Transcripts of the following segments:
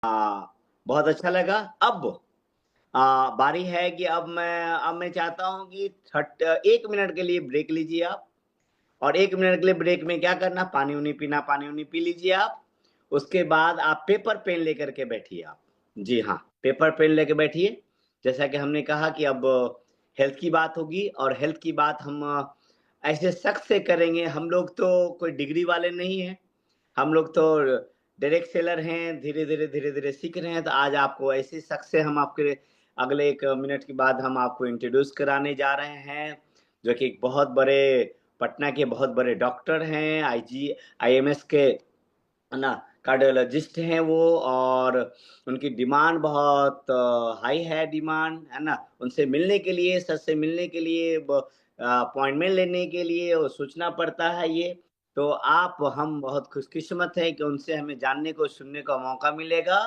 बहुत अच्छा लगा। अब बारी है कि अब मैं चाहता हूँ कि 1 मिनट के लिए ब्रेक लीजिए आप। और 1 मिनट के लिए ब्रेक में क्या करना, पानी-वानी पीना, पानी-वानी पी लीजिए आप। उसके बाद आप पेपर पेन लेकर के बैठिए आप। जी हाँ, पेपर पेन लेके बैठिए। जैसा कि हमने कहा कि अब हेल्थ की बात होगी और हेल्थ की बात हम ऐसे शख्स से करेंगे, हम लोग तो कोई डिग्री वाले नहीं हैं। हम लोग तो डायरेक्ट सेलर हैं, धीरे-धीरे, धीरे-धीरे सीख रहे हैं, तो आज आपको ऐसे शख्स से हम आपके अगले 1 मिनट के बाद हम आपको इंट्रोड्यूस कराने जा रहे हैं, जो कि एक बहुत बड़े पटना के बहुत बड़े डॉक्टर हैं, आईएमएस के है ना, कार्डियोलॉजिस्ट हैं वो। और उनकी डिमांड बहुत हाई है डिमांड, है ना? उनसे मिलने के लिए, सर से मिलने के लिए अपॉइंटमेंट लेने के लिए वो सोचना पड़ता है ये। तो हम बहुत खुशकिस्मत हैं कि उनसे हमें जानने को, सुनने का मौका मिलेगा।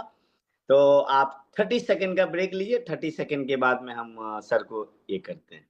तो आप 30 सेकंड का ब्रेक लीजिए, 30 सेकंड के बाद में हम सर को ये करते हैं।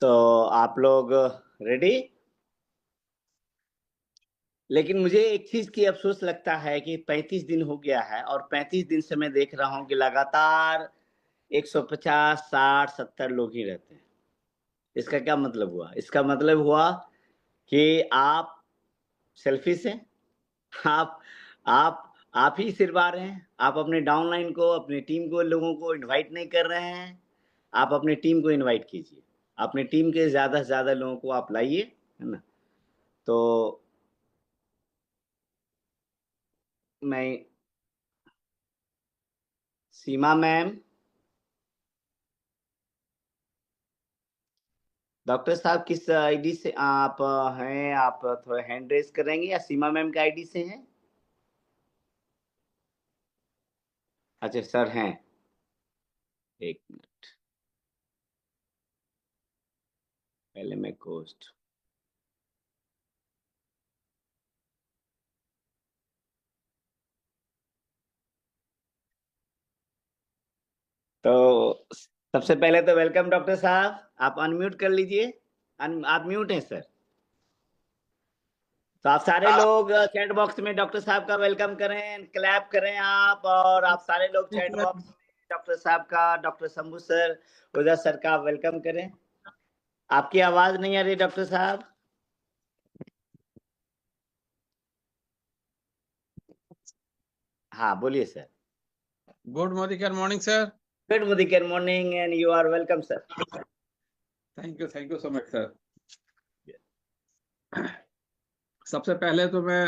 तो आप लोग रेडी? लेकिन मुझे एक चीज़ की अफ़सोस लगता है कि 35 दिन हो गया है और 35 दिन से मैं देख रहा हूँ कि लगातार 150, 60, 70 लोग ही रहते हैं। इसका क्या मतलब हुआ? इसका मतलब हुआ कि आप सेल्फ़िश हैं। आप आप आप ही सिरवा रहे हैं। आप अपने डाउनलाइन को, अपनी टीम को, लोगों को इनवाइट नहीं कर रहे हैं। आप अपनी टीम को इनवाइट कीजिए। अपनी टीम के ज़्यादा से ज़्यादा लोगों को आप लाइए, है ना? तो मैं सीमा मैम, डॉक्टर साहब किस आईडी से आप हैं? आप थोड़ा हैंड रेज़ करेंगे या सीमा मैम के आईडी से हैं? अच्छा सर हैं, 1 मिनट, पहले मैं कोस्ट तो सबसे पहले तो वेलकम डॉक्टर साहब, आप अनम्यूट कर लीजिए। आप म्यूट हैं सर। तो आप सारे लोग चैट बॉक्स में डॉक्टर साहब का वेलकम करें, क्लैप करें आप। और आप सारे लोग चैट बॉक्स में डॉक्टर साहब का, डॉक्टर शंभू सर, ओझा सर का वेलकम करें। आपकी आवाज़ नहीं आ रही डॉक्टर साहब। हाँ, बोलिए sir. Good morning, sir. Good morning and you are welcome sir. Thank you so much, sir. सबसे पहले तो मैं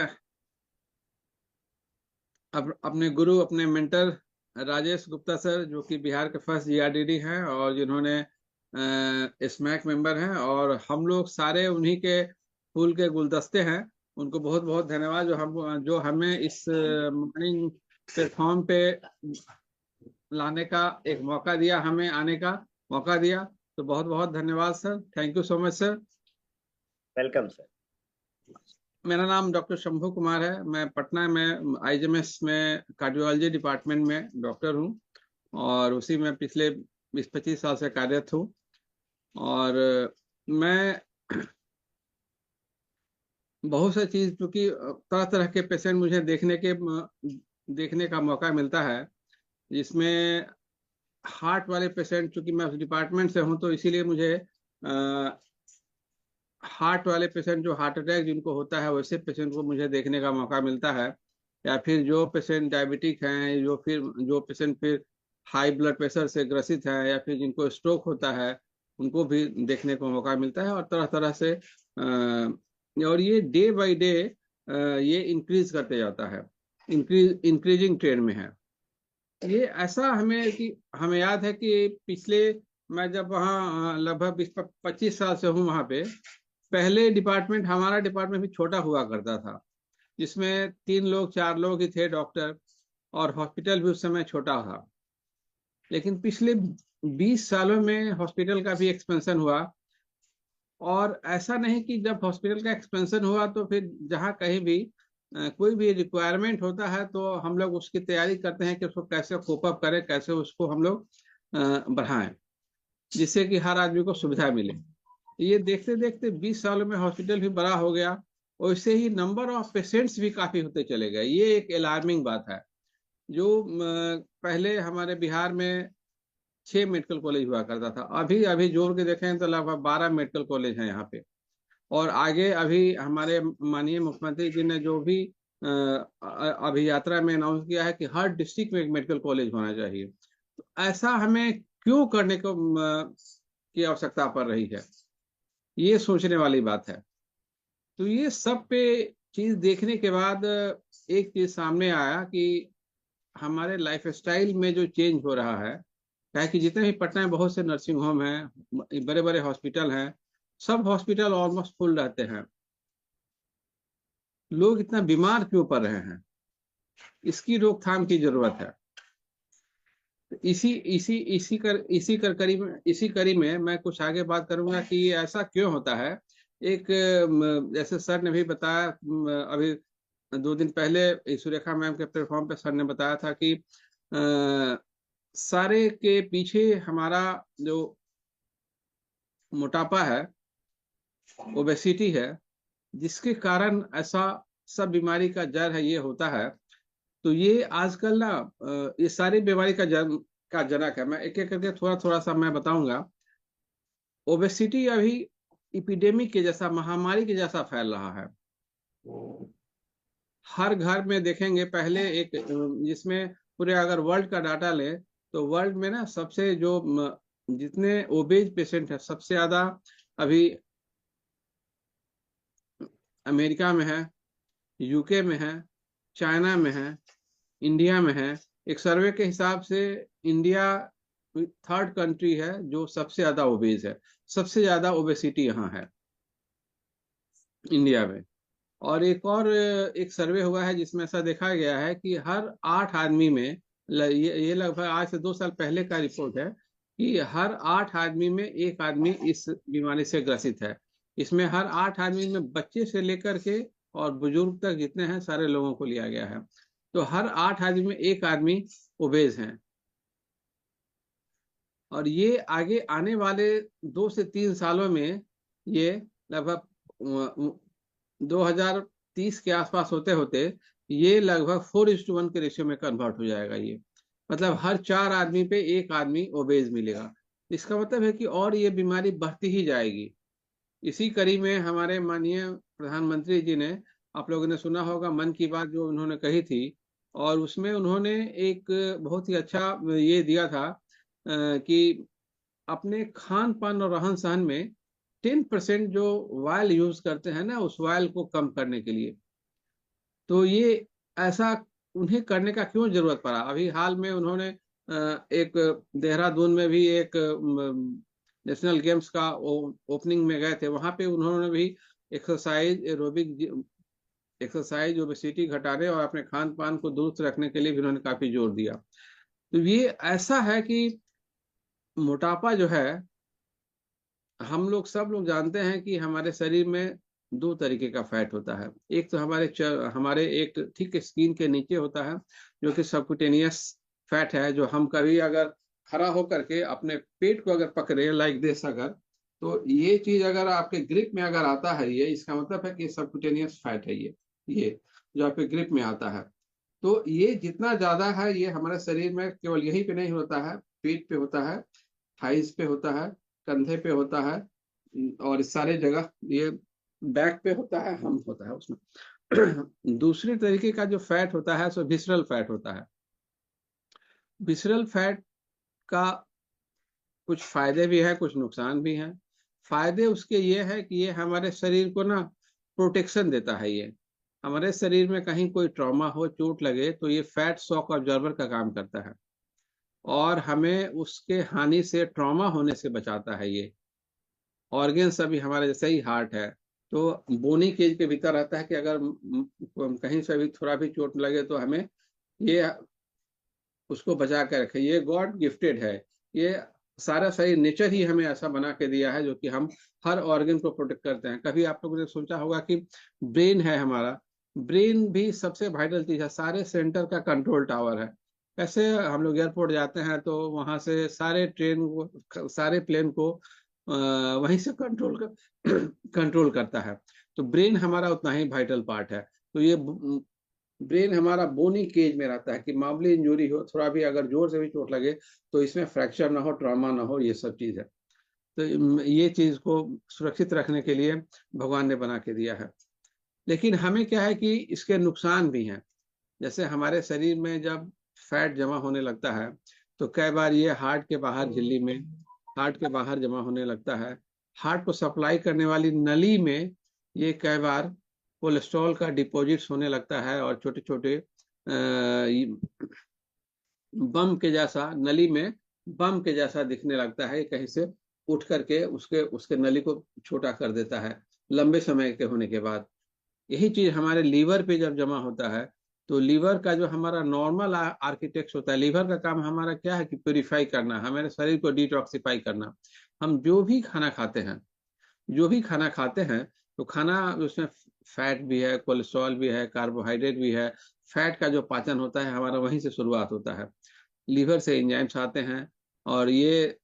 अपने गुरु, अपने मेंटर राजेश गुप्ता सर, जो कि बिहार के फर्स्ट जीआरडीडी हैं और जिन्होंने स्मैक मेंबर हैं, और हम लोग सारे उन्हीं के फूल के गुलदस्ते हैं। उनको बहुत बहुत धन्यवाद जो हमें इस मॉर्निंग प्लेटफॉर्म पे लाने का एक मौका दिया, हमें आने का मौका दिया। तो बहुत बहुत धन्यवाद sir. Thank you so much sir. Welcome sir. मेरा नाम डॉक्टर शंभू कुमार है। मैं पटना में आईजीएमएस में कार्डियोलॉजी डिपार्टमेंट में डॉक्टर हूं और उसी में पिछले 20-25 साल से कार्यरत हूं। और मैं बहुत सी चीज, क्योंकि तरह तरह के पेशेंट मुझे देखने का मौका मिलता है, जिसमें हार्ट वाले पेशेंट, चूंकि मैं उस डिपार्टमेंट से हूं तो इसीलिए मुझे हार्ट वाले पेशेंट, जो हार्ट अटैक जिनको होता है, वैसे पेशेंट को मुझे देखने का मौका मिलता है। या फिर जो पेशेंट डायबिटिक हैं, जो पेशेंट फिर हाई ब्लड प्रेशर से ग्रसित है, या फिर जिनको स्ट्रोक होता है, उनको भी देखने को मौका मिलता है। और तरह तरह से और ये डे बाय डे ये इंक्रीज करते जाता है, इंक्रीजिंग ट्रेंड में है ये। ऐसा हमें याद है कि पिछले, मैं जब वहाँ लगभग 20-25 साल से हूँ वहाँ पे, पहले हमारा डिपार्टमेंट भी छोटा हुआ करता था, जिसमें 3 लोग 4 लोग ही थे डॉक्टर, और हॉस्पिटल भी उस समय छोटा था। लेकिन पिछले 20 सालों में हॉस्पिटल का भी एक्सपेंशन हुआ। और ऐसा नहीं कि जब हॉस्पिटल का एक्सपेंशन हुआ तो फिर जहाँ कहीं भी कोई भी रिक्वायरमेंट होता है तो हम लोग उसकी तैयारी करते हैं कि उसको कैसे कोप अप करें, कैसे उसको हम लोग बढ़ाएं, जिससे कि हर आदमी को सुविधा मिले। ये देखते देखते 20 सालों में हॉस्पिटल भी बड़ा हो गया, वैसे ही नंबर ऑफ पेशेंट्स भी काफी होते चले गए। ये एक अलार्मिंग बात है। जो पहले हमारे बिहार में 6 मेडिकल कॉलेज हुआ करता था, अभी अभी जोड़ के देखें तो लगभग 12 मेडिकल कॉलेज हैं यहाँ पे। और आगे अभी हमारे माननीय मुख्यमंत्री जी ने जो भी अभी यात्रा में अनाउंस किया है कि हर डिस्ट्रिक्ट में एक मेडिकल कॉलेज होना चाहिए। तो ऐसा हमें क्यों करने की आवश्यकता पड़ रही है, ये सोचने वाली बात है। तो ये सब पे चीज देखने के बाद एक चीज सामने आया कि हमारे लाइफ स्टाइल में जो चेंज हो रहा है, क्या है कि जितने भी पटना में बहुत से नर्सिंग होम हैं, बड़े बड़े हॉस्पिटल हैं, सब हॉस्पिटल ऑलमोस्ट फुल रहते हैं। लोग इतना बीमार क्यों पड़ रहे हैं, इसकी रोकथाम की जरूरत है। इसी इसी इसी कड़ी में मैं कुछ आगे बात करूंगा कि ये ऐसा क्यों होता है। एक जैसे सर ने भी बताया, अभी 2 दिन पहले सुरेखा मैम के प्लेटफॉर्म पे सर ने बताया था कि सारे के पीछे हमारा जो मोटापा है, ओबेसिटी है, जिसके कारण ऐसा सब बीमारी का जड़ है, ये होता है। तो ये आजकल ना ये सारी बीमारी का जनक है। मैं एक एक करके थोड़ा थोड़ा सा मैं बताऊंगा। ओबेसिटी अभी इपिडेमिक के जैसा, महामारी के जैसा फैल रहा है। हर घर में देखेंगे, पहले एक जिसमें पूरे अगर वर्ल्ड का डाटा ले तो वर्ल्ड में ना सबसे जो जितने ओबेज पेशेंट है, सबसे ज्यादा अभी अमेरिका में है, यूके में है, चाइना में है, इंडिया में है। एक सर्वे के हिसाब से इंडिया थर्ड कंट्री है जो सबसे ज्यादा ओबेज है। सबसे ज्यादा ओबेसिटी यहाँ है इंडिया में। और एक सर्वे हुआ है जिसमें ऐसा देखा गया है कि हर 8 आदमी में, ये लगभग आज से 2 साल पहले का रिपोर्ट है, कि हर 8 आदमी में एक आदमी इस बीमारी से ग्रसित है। इसमें हर 8 आदमी में बच्चे से लेकर के और बुजुर्ग तक जितने हैं सारे लोगों को लिया गया है। तो हर 8 आदमी में एक आदमी ओबेज हैं। और ये आगे आने वाले 2 से 3 सालों में ये लगभग 2030 के आसपास होते होते ये लगभग 4:1 के रेशियो में कन्वर्ट हो जाएगा। ये मतलब हर 4 आदमी पे एक आदमी ओबेज मिलेगा। इसका मतलब है कि और ये बीमारी बढ़ती ही जाएगी। इसी कड़ी में हमारे माननीय प्रधानमंत्री जी ने, आप लोगों ने सुना होगा मन की बात जो उन्होंने कही थी, और उसमें उन्होंने एक बहुत ही अच्छा ये दिया था कि अपने खान पान और रहन सहन में 10% जो ऑयल यूज करते हैं ना, उस ऑयल को कम करने के लिए। तो ये ऐसा उन्हें करने का क्यों जरूरत पड़ा? अभी हाल में उन्होंने एक देहरादून में भी एक नेशनल गेम्स का ओपनिंग में गए थे, वहां पे उन्होंने भी एक्सरसाइज एरोबिक एक्सरसाइज ओबेसिटी घटाने और अपने खान पान को दुरुस्त रखने के लिए भी उन्होंने काफी जोर दिया। तो ये ऐसा है कि मोटापा जो है, हम लोग सब लोग जानते हैं कि हमारे शरीर में 2 तरीके का फैट होता है। एक तो हमारे एक ठीक स्किन के नीचे होता है, जो कि सबक्यूटेनियस फैट है, जो हम कभी अगर खड़ा होकर के अपने पेट को अगर पकड़े लाइक दिस, अगर तो ये चीज अगर आपके ग्रिप में अगर आता है, ये इसका मतलब है कि सबक्यूटेनियस फैट है ये जो आपके ग्रिप में आता है। तो ये जितना ज्यादा है, ये हमारे शरीर में केवल यहीं पे नहीं होता है, पीठ पे होता है, थाइस पे होता है, कंधे पे होता है, और इस सारे जगह ये बैक पे होता है, हम होता है उसमें। दूसरी तरीके का जो फैट होता है सो विसरल फैट होता है। विसरल फैट का कुछ फायदे भी है, कुछ नुकसान भी हैं। फायदे उसके ये है कि ये हमारे शरीर को ना प्रोटेक्शन देता है। ये हमारे शरीर में कहीं कोई ट्रॉमा हो, चोट लगे, तो ये फैट शॉक ऑब्जर्वर का काम करता है और हमें उसके हानि से, ट्रॉमा होने से बचाता है। ये ऑर्गेन्स अभी हमारे जैसे ही हार्ट है, तो बोनी केज के भीतर रहता है कि अगर कहीं से भी थोड़ा भी चोट लगे तो हमें ये उसको बचा के रखे। ये गॉड गिफ्टेड है। ये सारा सही नेचर ही हमें ऐसा बना के दिया है जो कि हम हर ऑर्गन को प्रोटेक्ट करते हैं। कभी आप लोगों ने सोचा होगा कि ब्रेन है हमारा, ब्रेन भी सबसे वाइटल चीज है, सारे सेंटर का कंट्रोल टावर है। ऐसे हम लोग एयरपोर्ट जाते हैं तो वहां से सारे ट्रेन को, सारे प्लेन को वहीं से कंट्रोल करता है। तो ब्रेन हमारा उतना ही वाइटल पार्ट है। तो ये ब्रेन हमारा बोनी केज में रहता है कि मामूली इंजरी हो, थोड़ा भी अगर जोर से भी चोट लगे तो इसमें फ्रैक्चर ना हो, ट्रॉमा ना हो, ये सब चीज है। तो ये चीज को सुरक्षित रखने के लिए भगवान ने बना के दिया है। लेकिन हमें क्या है कि इसके नुकसान भी हैं। जैसे हमारे शरीर में जब फैट जमा होने लगता है तो कई बार ये हार्ट के बाहर, झिल्ली में, हार्ट के बाहर जमा होने लगता है। हार्ट को सप्लाई करने वाली नली में ये कई बार कोलेस्ट्रॉल का डिपॉजिट्स होने लगता है और छोटे छोटे बम के जैसा, नली में बम के जैसा दिखने लगता है। कहीं से उठ करके उसके उसके नली को छोटा कर देता है लंबे समय के होने के बाद। यही चीज हमारे लीवर पे जब जमा होता है तो लीवर का जो हमारा नॉर्मल आर्किटेक्ट होता है, लीवर का काम हमारा क्या है कि प्योरीफाई करना, हमारे शरीर को डिटॉक्सिफाई करना। हम जो भी खाना खाते हैं तो खाना उसमें फैट भी है, कोलेस्ट्रॉल भी है, कार्बोहाइड्रेट भी है। फैट का जो पाचन होता है हमारा वहीं से शुरुआत होता है। लीवर से एंजाइम्स आते हैं और ये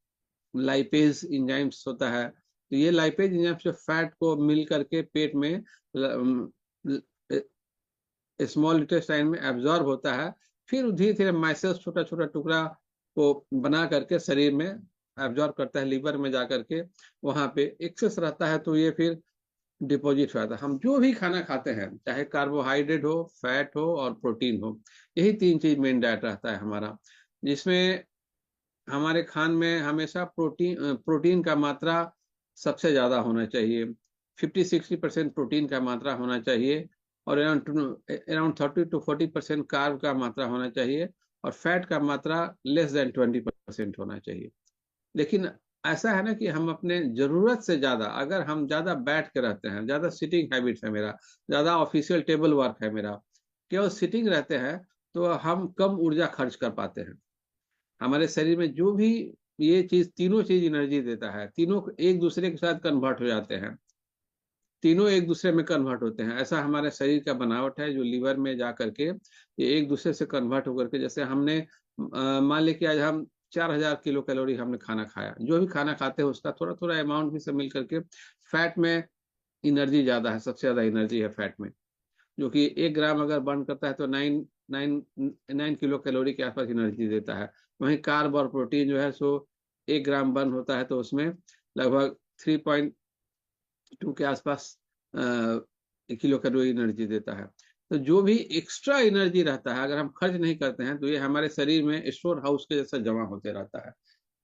लाइपेज एंजाइम्स होता है। तो ये लाइपेज एंजाइम्स जो फैट को मिल करके पेट में स्मॉल इंटेस्टाइन में एब्जॉर्ब होता है, फिर धीरे धीरे माइसेल्स, छोटा छोटा टुकड़ा को बना करके शरीर में एब्जॉर्ब करता है, लीवर में जा करके वहां पे एक्सेस रहता है, तो ये फिर डिपॉजिट हो जाता है। हम जो भी खाना खाते हैं, चाहे कार्बोहाइड्रेट हो, फैट हो और प्रोटीन हो, यही तीन चीज मेन डाइट रहता है हमारा, जिसमें हमारे खान में हमेशा प्रोटीन का मात्रा सबसे ज्यादा होना चाहिए। 50-60% प्रोटीन का मात्रा होना चाहिए और अराउंड 30-40% कार्ब का मात्रा होना चाहिए और फैट का मात्रा लेस देन 20% होना चाहिए। लेकिन ऐसा है ना कि हम अपने जरूरत से ज्यादा, अगर हम ज्यादा बैठ के रहते हैं, ज्यादा सिटिंग हैबिट है मेरा, ज्यादा ऑफिशियल टेबल वर्क है मेरा, केवल सिटिंग रहते हैं, तो हम कम ऊर्जा खर्च कर पाते हैं। हमारे शरीर में जो भी ये चीज, तीनों चीज एनर्जी देता है, तीनों एक दूसरे के साथ कन्वर्ट हो जाते हैं, तीनों एक दूसरे में कन्वर्ट होते हैं। ऐसा हमारे शरीर का बनावट है जो लीवर में जा करके ये एक दूसरे से कन्वर्ट होकर के, जैसे हमने मान लिया कि आज हम 4000 किलो कैलोरी हमने खाना खाया, जो भी खाना खाते हैं उसका थोड़ा थोड़ा अमाउंट भी सब मिल करके फैट में एनर्जी ज्यादा है, सबसे ज्यादा एनर्जी है फैट में, जो कि 1 ग्राम अगर बर्न करता है तो 9 किलो कैलोरी के आसपास एनर्जी देता है। वहीं कार्ब और प्रोटीन जो है सो 1 ग्राम बर्न होता है तो उसमें लगभग 3.2 के आसपास किलो कैलोरी एनर्जी देता है। तो जो भी एक्स्ट्रा एनर्जी रहता है, अगर हम खर्च नहीं करते हैं तो ये हमारे शरीर में स्टोर हाउस के जैसा जमा होते रहता है,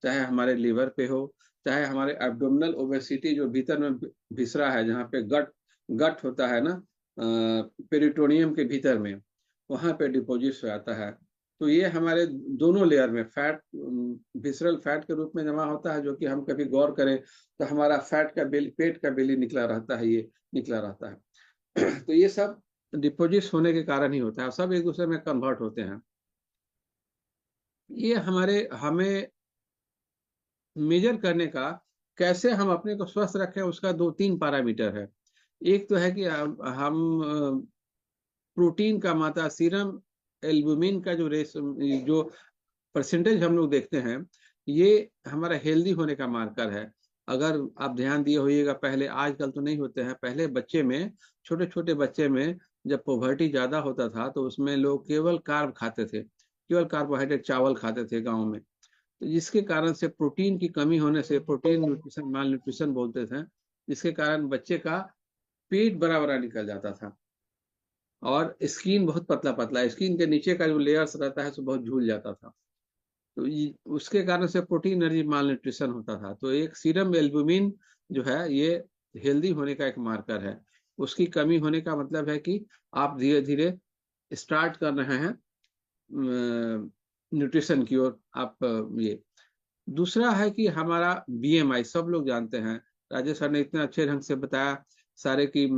चाहे हमारे लीवर पे हो, चाहे हमारे एब्डोमिनल ओबेसिटी जो भीतर में भिसरा है, जहाँ पे गट गट होता है ना, पेरिटोनियम के भीतर में, वहां पे डिपॉजिट हो जाता है। तो ये हमारे दोनों लेयर में फैट, विसरल फैट के रूप में जमा होता है, जो कि हम कभी गौर करें तो हमारा फैट का बेली, पेट का बेली निकला रहता है, ये निकला रहता है। तो ये सब डिपॉजिट्स होने के कारण ही होता है, सब एक दूसरे में कन्वर्ट होते हैं। ये हमें मेजर करने का, कैसे हम अपने को स्वस्थ रखें, उसका 2-3 पैरामीटर है। एक तो है कि हम प्रोटीन का मात्रा, सीरम एल्बुमिन का जो परसेंटेज हम लोग देखते हैं, ये हमारा हेल्दी होने का मार्कर है। अगर आप ध्यान दिए होइएगा, पहले, आजकल तो नहीं होते हैं, पहले बच्चे में, छोटे छोटे बच्चे में जब पोवर्टी ज्यादा होता था तो उसमें लोग केवल कार्ब खाते थे, केवल कार्बोहाइड्रेट चावल खाते थे गाँव में। तो जिसके कारण से प्रोटीन की कमी होने से, प्रोटीन न्यूट्रिशन, माल न्यूट्रिशन बोलते थे, जिसके कारण बच्चे का पेट बड़ा बड़ा निकल जाता था और स्किन बहुत पतला पतला, स्किन के नीचे का जो लेयर्स रहता है सो बहुत झूल जाता था। तो उसके कारण से प्रोटीन एनर्जी माल न्यूट्रिशन होता था। तो एक सीरम एल्बुमिन जो है ये हेल्दी होने का एक मार्कर है। उसकी कमी होने का मतलब है कि आप धीरे धीरे स्टार्ट कर रहे हैं न्यूट्रिशन की ओर। आप ये दूसरा है कि हमारा बीएमआई, सब लोग जानते हैं, राजेश सर ने इतने अच्छे ढंग से बताया सारे कि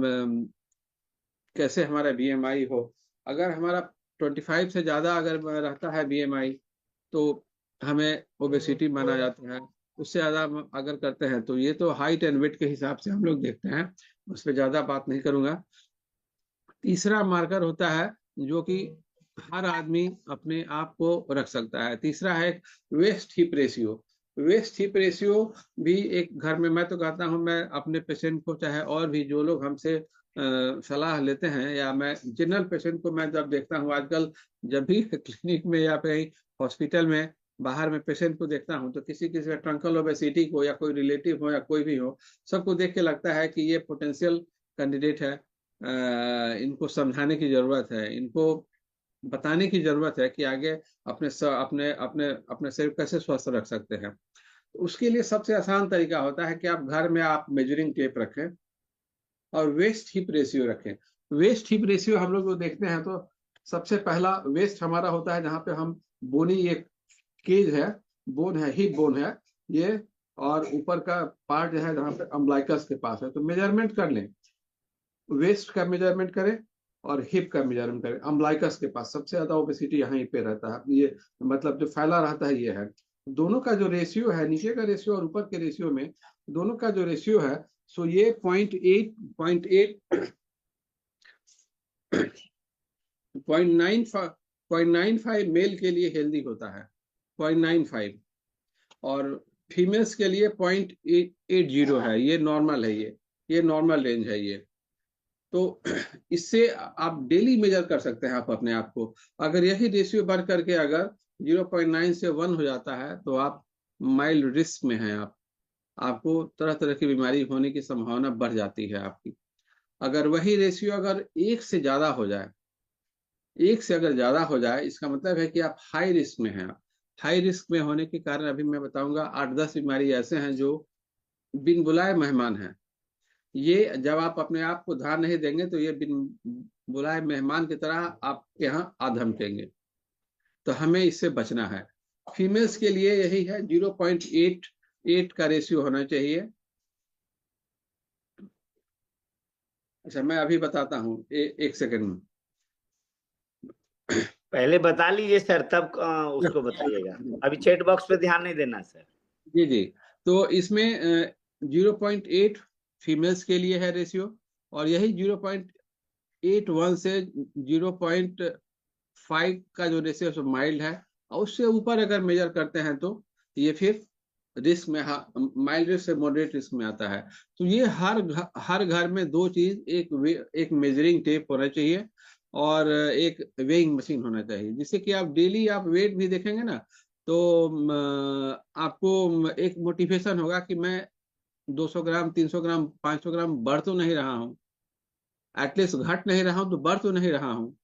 कैसे हमारा बीएमआई हो। अगर हमारा 25 से ज्यादा अगर रहता है बीएमआई तो हमें ओबेसिटी माना जाता है। उससे ज्यादा अगर करते हैं तो ये तो हाइट एंड वेट के हिसाब से हम लोग देखते हैं, उस पर ज्यादा बात नहीं करूंगा। तीसरा मार्कर होता है जो कि हर आदमी अपने आप को रख सकता है, तीसरा है waist hip ratio. Waist hip ratio भी एक घर में, मैं तो कहता हूं, मैं अपने पेशेंट को, चाहे और भी जो लोग हमसे सलाह लेते हैं, या मैं जनरल पेशेंट को मैं जब देखता हूं आजकल, जब भी क्लिनिक में या कहीं हॉस्पिटल में बाहर में पेशेंट को देखता हूं, तो किसी किसी का ट्रंकल ओबेसिटी को, या कोई रिलेटिव हो या कोई भी हो, सबको देख के लगता है कि ये पोटेंशियल कैंडिडेट है। इनको समझाने की जरूरत है, इनको बताने की जरूरत है कि आगे अपने अपने अपने शरीर कैसे स्वस्थ रख सकते हैं। उसके लिए सबसे आसान तरीका होता है कि आप घर में आप मेजरिंग टेप रखें और वेस्ट हिप रेशियो रखें। वेस्ट हिप रेशियो हम लोग जो देखते हैं तो सबसे पहला वेस्ट हमारा होता है जहाँ पे हम बोनी, एक केज है, बोन है, हिप बोन है ये, और ऊपर का पार्ट जो है जहाँ पे अम्बलाइकस के पास है। तो मेजरमेंट कर लें, वेस्ट का मेजरमेंट करें और हिप का मेजरमेंट करें। अम्बलाइकस के पास सबसे ज्यादा ओबेसिटी यहीं पे रहता है, ये मतलब जो फैला रहता है ये है। दोनों का जो रेशियो है, नीचे का रेशियो और ऊपर के रेशियो में, दोनों का जो रेशियो है, सो ये 0.95 मेल के लिए हेल्दी होता है, 0.95, और फीमेल्स के लिए 0.80 है, ये नॉर्मल है, ये नॉर्मल रेंज है ये। तो इससे आप डेली मेजर कर सकते हैं आप अपने आप को। अगर यही रेशियो बढ़ करके अगर 0.9 से 1 हो जाता है तो आप माइल्ड रिस्क में हैं, आपको तरह तरह की बीमारी होने की संभावना बढ़ जाती है आपकी। अगर वही रेशियो अगर 1 से ज्यादा हो जाए, 1 से अगर ज्यादा हो जाए, इसका मतलब है कि आप हाई रिस्क में हैं। हाई रिस्क में होने के कारण अभी मैं बताऊंगा 8-10 बीमारी ऐसे हैं जो बिन बुलाए मेहमान हैं। ये जब आप अपने आप को ध्यान नहीं देंगे तो ये बिन बुलाए मेहमान की तरह आपके यहाँ आ धमकेंगे। तो हमें इससे बचना है। फीमेल्स के लिए यही है, 0.88 का रेशियो होना चाहिए। अच्छा, मैं अभी बताता हूँ, एक सेकंड में। पहले बता लीजिए सर, तब उसको बताइएगा। अभी चैट बॉक्स पे ध्यान नहीं देना सर। जी जी। तो इसमें 0.8 फीमेल्स के लिए है रेशियो, और यही 0.81 से 0.5 का जो रेशियो है माइल्ड है, और उससे ऊपर अगर मेजर करते हैं तो ये फिर रिस्क में, माइल्ड रिस्क से मॉडरेट रिस्क में आता है। तो ये हर घर में दो चीज, एक मेजरिंग टेप होना चाहिए और एक वेइंग मशीन होना चाहिए, जिससे कि आप डेली आप वेट भी देखेंगे ना, तो आपको एक मोटिवेशन होगा कि मैं 200 ग्राम, 300 ग्राम, 500 ग्राम बढ़ तो नहीं रहा हूँ, एटलीस्ट घट नहीं रहा हूँ तो बढ़ तो नहीं रहा हूँ।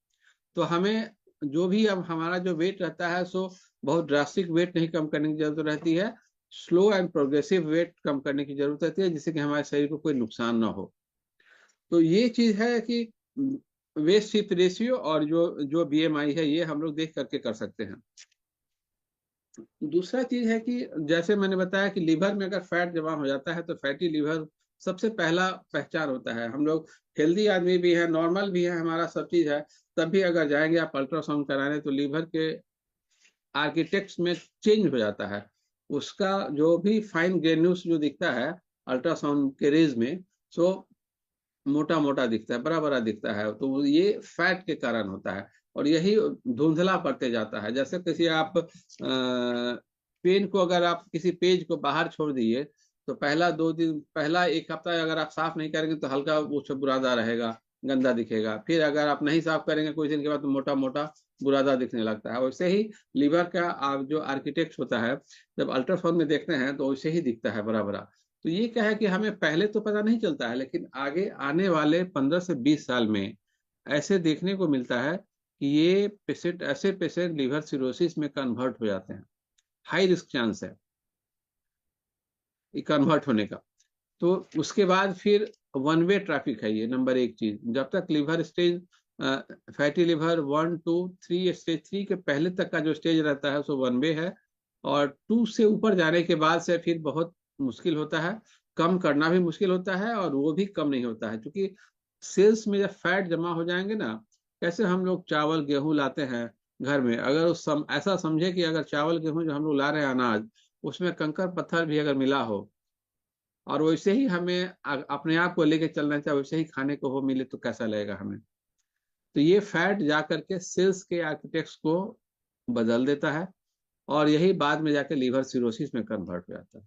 तो हमें जो भी अब हमारा जो वेट रहता है सो बहुत ड्रास्टिक वेट नहीं कम करने की जरूरत रहती है, स्लो एंड प्रोग्रेसिव वेट कम करने की जरूरत रहती है, जिससे कि हमारे शरीर को कोई नुकसान ना हो। तो ये चीज है कि वेस्ट हिप रेशियो और जो जो बीएमआई है ये हम लोग देख करके कर सकते हैं। दूसरा चीज है कि जैसे मैंने बताया कि लीवर में अगर फैट जमा हो जाता है तो फैटी लीवर सबसे पहला पहचान होता है। हम लोग हेल्दी आदमी भी है, नॉर्मल भी है, हमारा सब चीज है, तब भी अगर जाएंगे आप अल्ट्रासाउंड कराने तो लीवर के आर्किटेक्ट्स में चेंज हो जाता है। उसका जो भी फाइन ग्रेन्यूल्स जो दिखता है अल्ट्रासाउंड के रेज में, सो मोटा मोटा दिखता है, बड़ा बड़ा दिखता है, तो ये फैट के कारण होता है। और यही धुंधला पड़ते जाता है। जैसे किसी आप पेन को अगर आप किसी पेज को बाहर छोड़ दिए तो पहला 2 दिन, पहला 1 हफ्ता अगर आप साफ नहीं करेंगे तो हल्का वो सब बुरादा रहेगा, गंदा दिखेगा। फिर अगर आप नहीं साफ करेंगे कुछ दिन के बाद तो मोटा मोटा बुरादा दिखने लगता है। वैसे ही लीवर का आप जो आर्किटेक्ट होता है, जब अल्ट्रासाउंड में देखते हैं तो वैसे ही दिखता है, बड़ा बड़ा। तो ये क्या है कि हमें पहले तो पता नहीं चलता है, लेकिन आगे आने वाले 15 से 20 साल में ऐसे देखने को मिलता है कि ये पेशेंट, ऐसे पेशेंट लिवर सिरोसिस में कन्वर्ट हो जाते हैं। हाई रिस्क चांस है ये कन्वर्ट होने का। तो उसके बाद फिर वन वे ट्रैफिक है ये, नंबर 1 चीज। जब तक liver stage, fatty liver 1 2 3, stage 3 के पहले तक का जो स्टेज रहता है सो वन वे है। और 2 से ऊपर जाने के बाद से फिर बहुत मुश्किल होता है, कम करना भी मुश्किल होता है, और वो भी कम नहीं होता है, क्योंकि सेल्स में जब फैट जमा हो जाएंगे ना, कैसे हम लोग चावल गेहूं लाते हैं घर में, अगर ऐसा समझे कि अगर चावल गेहूं जो हम लोग ला रहे हैं अनाज, उसमें कंकर पत्थर भी अगर मिला हो, और वैसे ही हमें अपने आप को लेके चलना चाहिए, वैसे ही खाने को हो मिले तो कैसा लगेगा हमें। तो ये फैट जा करके सेल्स के आर्किटेक्ट्स को बदल देता है, और यही बाद में जाके लीवर सिरोसिस में कन्वर्ट हो जाता है,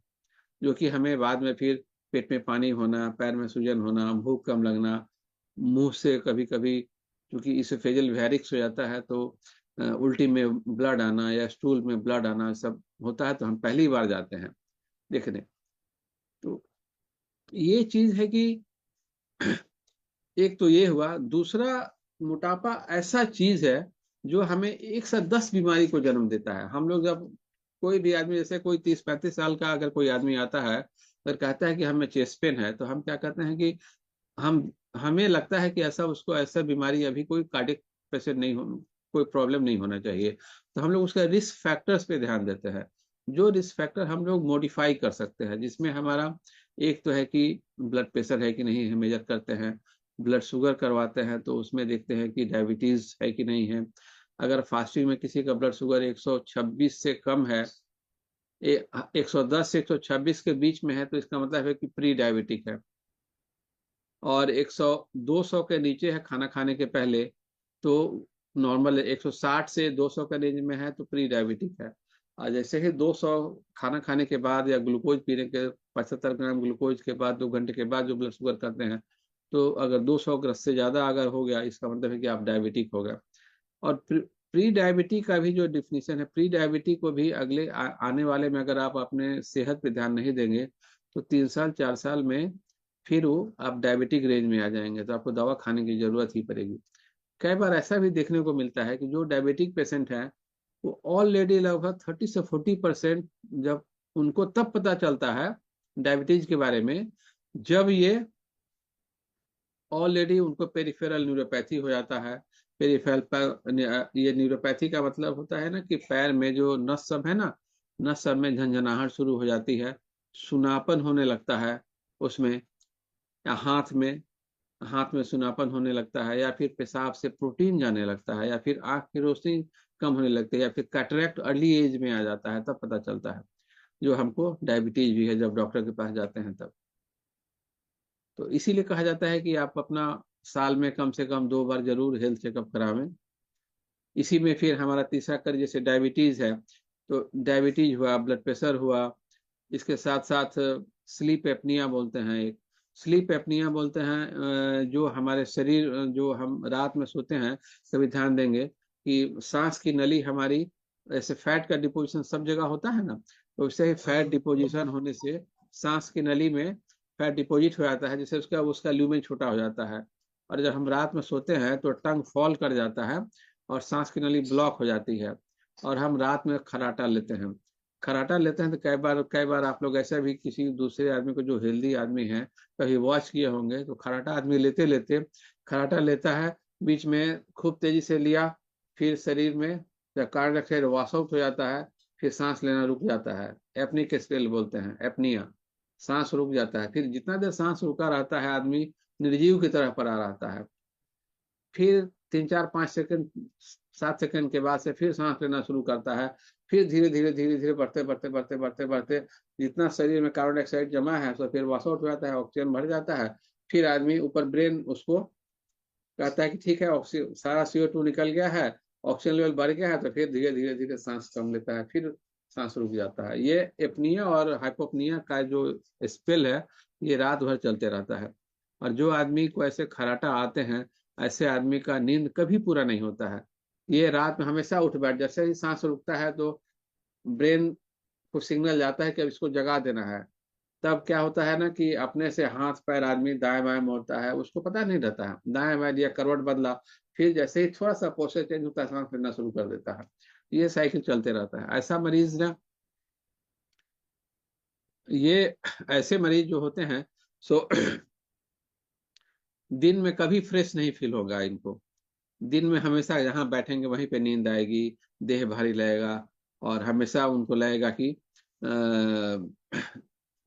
जो कि हमें बाद में फिर पेट में पानी होना, पैर में सूजन होना, भूख कम लगना, मुंह से कभी कभी, क्योंकि इसोफेजियल वेरिक्स हो जाता है तो उल्टी में ब्लड आना या स्टूल में ब्लड आना सब होता है, तो हम पहली बार जाते हैं देखने। तो ये चीज है कि एक तो ये हुआ। दूसरा, मोटापा ऐसा चीज है जो हमें 1 से 10 बीमारी को जन्म देता है। हम लोग जब, कोई भी आदमी, जैसे कोई 30 35 साल का अगर कोई आदमी आता है और कहता है कि हमें चेस्ट पेन है, तो हम क्या कहते हैं कि हमें लगता है कि ऐसा उसको ऐसा बीमारी, अभी कोई कार्डियक पेशेंट नहीं हो, कोई प्रॉब्लम नहीं होना चाहिए। तो हम लोग उसका रिस्क फैक्टर्स पे ध्यान देते हैं, जो रिस्क फैक्टर हम लोग मॉडिफाई कर सकते हैं, जिसमें हमारा एक तो है कि ब्लड प्रेशर है कि नहीं है, मेजर करते हैं। ब्लड शुगर करवाते हैं तो उसमें देखते हैं कि डायबिटीज है कि नहीं है। अगर फास्टिंग में किसी का ब्लड शुगर 126 से कम है, 110 से 126 के बीच में है, तो इसका मतलब है कि प्री डायबिटिक है। और 100 200 के नीचे है खाना खाने के पहले, तो नॉर्मल है। 160 से 200 के रेंज में है तो प्री डायबिटिक है। और जैसे ही 200 खाना खाने के बाद या ग्लूकोज पीने के 75 ग्राम ग्लूकोज के बाद 2 घंटे के बाद जो ब्लड शुगर करते हैं, तो अगर 200 ग्रस से ज्यादा अगर हो गया, इसका मतलब है कि आप डायबिटिक हो गया। और प्री डायबिटिक का भी जो डिफिनीशन है, प्री डायबिटिक को भी अगले आने वाले में अगर आप अपने सेहत पे ध्यान नहीं देंगे, तो 3 साल 4 साल में फिर वो आप डायबिटिक रेंज में आ जाएंगे, तो आपको दवा खाने की जरूरत ही पड़ेगी। कई बार ऐसा भी देखने को मिलता है कि जो डायबिटिक पेशेंट है, वो ऑलरेडी लगभग 30 से 40% जब उनको तब पता चलता है डायबिटीज के बारे में, जब ये ऑलरेडी उनको पेरिफेरल न्यूरोपैथी हो जाता है। पेरिफेरल पर ये न्यूरोपैथी का मतलब होता है ना कि पैर में जो नस सब है ना, नस सब में झंझनाहट शुरू हो जाती है, सुनापन होने लगता है उसमें, या हाथ में सुनापन होने लगता है, या फिर पेशाब से प्रोटीन जाने लगता है, या फिर आंख की रोशनी कम होने लगती है, या फिर कैटरेक्ट अर्ली एज में आ जाता है, तब पता चलता है जो हमको डायबिटीज भी है, जब डॉक्टर के पास जाते हैं तब। तो इसीलिए कहा जाता है कि आप अपना साल में कम से कम 2 बार जरूर हेल्थ चेकअप करावें। इसी में फिर हमारा तीसरा कर, जैसे डायबिटीज है, तो डायबिटीज हुआ, ब्लड प्रेशर हुआ, इसके साथ साथ स्लीप एपनिया बोलते हैं एक। स्लीप एपनिया बोलते हैं जो हमारे शरीर, जो हम रात में सोते हैं, कभी ध्यान देंगे कि सांस की नली हमारी, ऐसे फैट का डिपोजिशन सब जगह होता है ना, तो उससे ही फैट डिपोजिशन होने से सांस की नली में फैट डिपोजिट हो जाता है, जिससे उसका उसका ल्यूमेन छोटा हो जाता है। और जब हम रात में सोते हैं तो टंग फॉल कर जाता है और सांस की नली ब्लॉक हो जाती है, और हम रात में खर्राटा लेते हैं। खर्राटा लेते हैं तो कई बार आप लोग ऐसा भी किसी दूसरे आदमी को, जो हेल्दी आदमी है, कभी वॉच किए होंगे, तो खर्राटा आदमी लेते लेते, खर्राटा लेता है, बीच में खूब तेजी से लिया, फिर शरीर में जब कार्डियक साइड वॉश आउट हो जाता है, फिर सांस लेना रुक जाता है। एपनिक स्पेल बोलते हैं, एपनिया। सांस रुक जाता है, फिर जितना देर सांस रुका रहता है आदमी निर्जीव की तरह पड़ा रहता है। फिर 3 4 5 सेकंड, 7 सेकंड के बाद से फिर सांस लेना शुरू करता है। फिर धीरे धीरे बढ़ते बढ़ते बढ़ते बढ़ते बढ़ते जितना शरीर में कार्बन डाइऑक्साइड जमा है, तो फिर वॉश आउट हो जाता है, ऑक्सीजन भर जाता है। फिर आदमी ऊपर, ब्रेन उसको कहता है कि ठीक है, ऑक्सीजन सारा CO2 निकल गया है, ऑक्सीजन लेवल बढ़ गया है, तो फिर धीरे धीरे धीरे सांस कम लेता है, फिर सांस रुक जाता है। ये एपनिया और हाइपोपनिया का जो स्पेल है ये रात भर चलते रहता है। और जो आदमी को ऐसे खर्राटा आते हैं, ऐसे आदमी का नींद कभी पूरा नहीं होता है। ये रात में हमेशा उठ बैठ, जैसे ही सांस रुकता है तो ब्रेन को सिग्नल जाता है कि अब इसको जगा देना है। तब क्या होता है ना कि अपने से हाथ पैर आदमी दाएं बाएं मोड़ता है, उसको पता नहीं रहता है, दाएं बाएं दिया, करवट बदला, फिर जैसे ही थोड़ा सा पोस्चर चेंज होता है सांस लेना शुरू कर देता है। ये साइकिल चलते रहता है। ऐसा मरीज ना, ये ऐसे मरीज जो होते हैं सो दिन में कभी फ्रेश नहीं फील होगा इनको। दिन में हमेशा जहाँ बैठेंगे वहीं पे नींद आएगी, देह भारी लगेगा, और हमेशा उनको लगेगा कि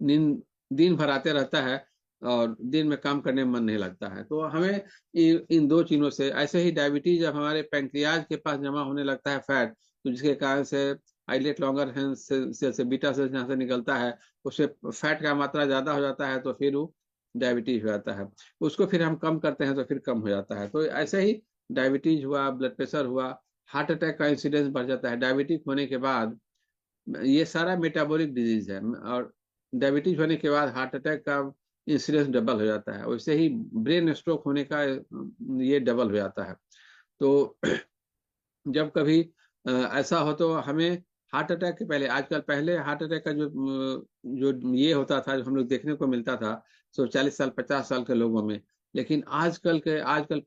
नींद दिन भर आते रहता है और दिन में काम करने में मन नहीं लगता है। तो हमें इन दो चीजों से, ऐसे ही डायबिटीज जब हमारे पैंक्रियाज के पास जमा होने लगता है फैट, तो जिसके कारण से आइलेट लॉन्गर सेल से बीटा सेल जहाँ से निकलता है, उससे फैट का मात्रा ज्यादा हो जाता है, तो फिर वो डायबिटीज हो जाता है। उसको फिर हम कम करते हैं तो फिर कम हो जाता है। तो ऐसे ही डायबिटीज हुआ, ब्लड प्रेशर हुआ, हार्ट अटैक का इंसिडेंस बढ़ जाता है। डायबिटिक होने के बाद ये सारा मेटाबॉलिक डिजीज है, और डायबिटीज होने के बाद हार्ट अटैक का इंसिडेंस डबल हो जाता है। वैसे ही ब्रेन स्ट्रोक होने का ये डबल हो जाता है। तो जब कभी ऐसा हो तो हमें हार्ट अटैक के पहले, आजकल पहले हार्ट अटैक का जो ये होता था, जो हम लोग देखने को मिलता था, 40 साल 50 साल के लोगों में, लेकिन आजकल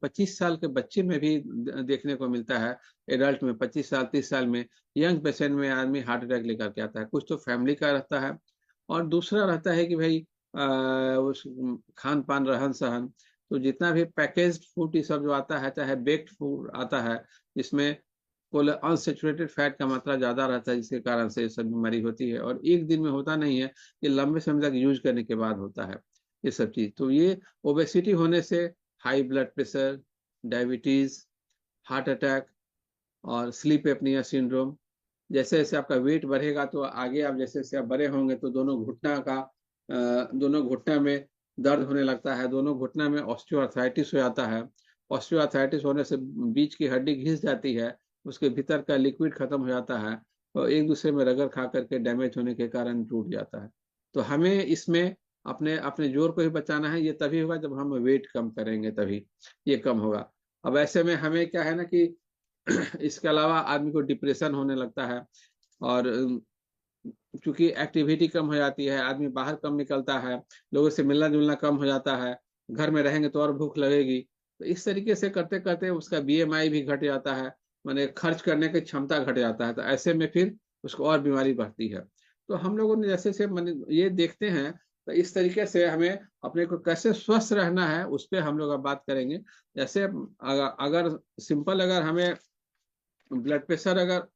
25 साल के बच्चे में भी देखने को मिलता है। एडल्ट में 25 साल 30 साल में यंग पेशेंट में आदमी हार्ट अटैक लेकर के आता है। कुछ तो फैमिली का रहता है, और दूसरा रहता है कि भाई उस खान पान रहन सहन। तो जितना भी पैकेज्ड फूड ये सब जो आता है, चाहे बेक्ड फूड आता है, जिसमें अनसेचुरेटेड फैट का मात्रा ज्यादा रहता है, जिसके कारण से ये सब बीमारी होती है। और एक दिन में होता नहीं है, ये लंबे समय तक यूज करने के बाद होता है ये सब चीज। तो ये ओबेसिटी होने से high blood pressure, diabetes, heart attack और स्लीप एपनिया सिंड्रोम, जैसे जैसे आपका वेट बढ़ेगा तो आगे आप जैसे जैसे आप बड़े होंगे तो दोनों घुटना में दर्द होने लगता है, दोनों घुटना में ऑस्टियोआर्थराइटिस हो जाता है। ऑस्टियोआर्थराइटिस होने से बीच की हड्डी घिस जाती है, उसके भीतर का लिक्विड खत्म हो जाता है, और एक दूसरे में रगड़ खा करके डैमेज होने के कारण टूट जाता है। तो हमें इसमें अपने अपने जोर को ही बचाना है। ये तभी होगा जब हम वेट कम करेंगे, तभी ये कम होगा। अब ऐसे में हमें क्या है ना कि इसके अलावा आदमी को डिप्रेशन होने लगता है, और क्योंकि एक्टिविटी कम हो जाती है, आदमी बाहर कम निकलता है, लोगों से मिलना जुलना कम हो जाता है, घर में रहेंगे तो और भूख लगेगी। तो इस तरीके से करते करते उसका बीएमआई भी घट जाता है, माने खर्च करने की क्षमता घट जाता है। तो ऐसे में फिर उसको और बीमारी बढ़ती है। तो हम लोगों ने जैसे से ये देखते हैं, तो इस तरीके से हमें अपने को कैसे स्वस्थ रहना है उस पर हम लोग अब बात करेंगे। जैसे अगर सिंपल, अगर हमें ब्लड प्रेशर, अगर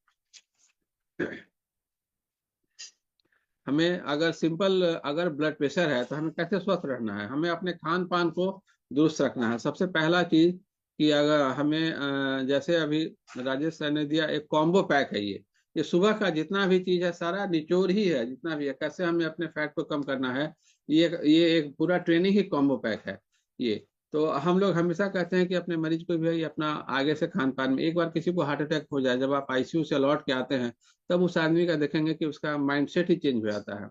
ब्लड प्रेशर है तो हमें कैसे स्वस्थ रहना है। हमें अपने खान पान को दुरुस्त रखना है। सबसे पहला चीज कि अगर हमें जैसे अभी राजेश सर ने दिया, एक कॉम्बो पैक है ये सुबह का जितना भी चीज है सारा निचोड़ ही है, जितना भी है कैसे हमें अपने फैट को कम करना है। ये एक पूरा ट्रेनिंग ही कॉम्बो पैक है ये। तो हम लोग हमेशा कहते हैं कि अपने मरीज को भी अपना आगे से खान पान में, एक बार किसी को हार्ट अटैक हो जाए, जब आप आईसीयू से लौट के आते हैं, तब उस आदमी का देखेंगे कि उसका माइंडसेट ही चेंज हो जाता है।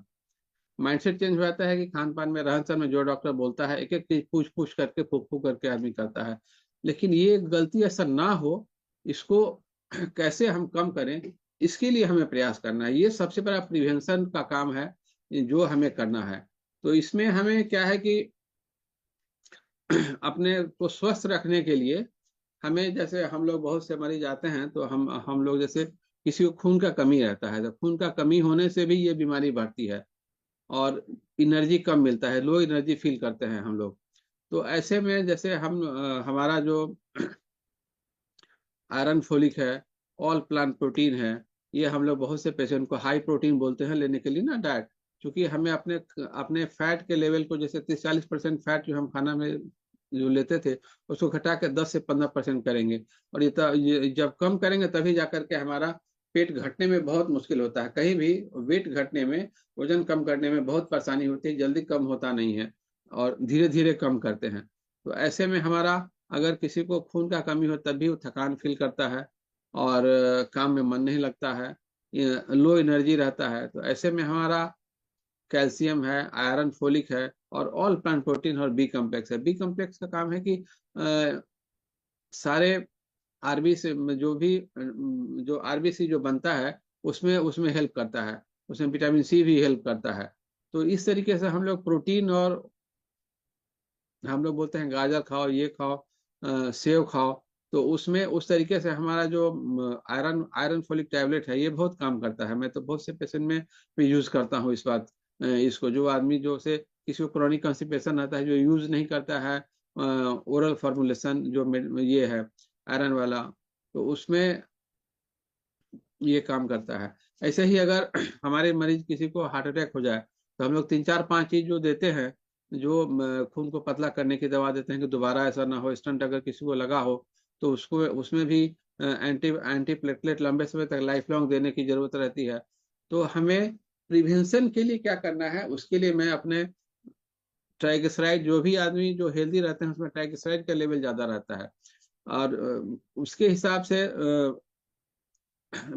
माइंडसेट चेंज हो जाता है कि खान पान में, रहन सहन में, जो डॉक्टर बोलता है एक एक चीज पूछ पूछ करके फूक फूक करके आदमी करता है। लेकिन ये गलती ऐसा ना हो, इसको कैसे हम कम करें, इसके लिए हमें प्रयास करना है। ये सबसे बड़ा प्रिवेंशन का काम है जो हमें करना है। तो इसमें हमें क्या है कि अपने को स्वस्थ रखने के लिए हमें, जैसे हम लोग बहुत से मरीज आते हैं तो हम लोग जैसे किसी को खून का कमी रहता है, तो खून का कमी होने से भी ये बीमारी बढ़ती है, और एनर्जी कम मिलता है, लो एनर्जी फील करते हैं हम लोग। तो ऐसे में जैसे हमारा जो आयरन फोलिक है, ऑल प्लांट प्रोटीन है, ये हम लोग बहुत से पेशेंट को हाई प्रोटीन बोलते हैं लेने के लिए ना डाइट। क्योंकि हमें अपने अपने फैट के लेवल को, जैसे 30-40% फैट जो हम खाना में जो लेते थे, उसको घटा के 10 से 15% करेंगे। और ये जब कम करेंगे तभी जाकर के हमारा पेट घटने में बहुत मुश्किल होता है। कहीं भी वेट घटने में, वजन कम करने में बहुत परेशानी होती है, जल्दी कम होता नहीं है, और धीरे धीरे कम करते हैं। तो ऐसे में हमारा, अगर किसी को खून का कमी हो तब भी वो थकान फील करता है, और काम में मन नहीं लगता है, लो एनर्जी रहता है। तो ऐसे में हमारा कैल्शियम है, आयरन, फोलिक है, और ऑल प्लांट प्रोटीन और बी कम्प्लेक्स है। बी कम्प्लेक्स का काम है कि सारे आरबीसी जो आरबीसी जो बनता है उसमें उसमें हेल्प करता है, उसमें विटामिन सी भी हेल्प करता है। तो इस तरीके से हम लोग प्रोटीन, और हम लोग बोलते हैं गाजर खाओ, ये खाओ, सेव खाओ, तो उसमें उस तरीके से हमारा जो आयरन आयरन फोलिक टैबलेट है ये बहुत काम करता है। मैं तो बहुत से पेशेंट में भी यूज करता हूँ इस बात इसको। जो आदमी जो से किसी को क्रॉनिक कॉन्स्टिपेशन आता है, जो यूज नहीं करता है ओरल फॉर्मुलेशन जो ये है आयरन वाला, तो उसमें ये काम करता है। ऐसे ही अगर हमारे मरीज किसी को हार्ट अटैक हो जाए, तो हम लोग 3 4 5 चीज जो देते हैं, जो खून को पतला करने की दवा देते हैं कि दोबारा ऐसा ना हो। स्टंट अगर किसी को लगा हो तो उसको उसमें भी एंटी एंटी प्लेटलेट लंबे समय तक लाइफ लॉन्ग देने की जरूरत रहती है। तो हमें प्रिवेंशन के लिए क्या करना है, उसके लिए मैं अपने ट्राइग्लिसराइड, जो भी आदमी जो हेल्दी रहते हैं उसमें ट्राइग्लिसराइड का लेवल ज्यादा रहता है, और उसके हिसाब से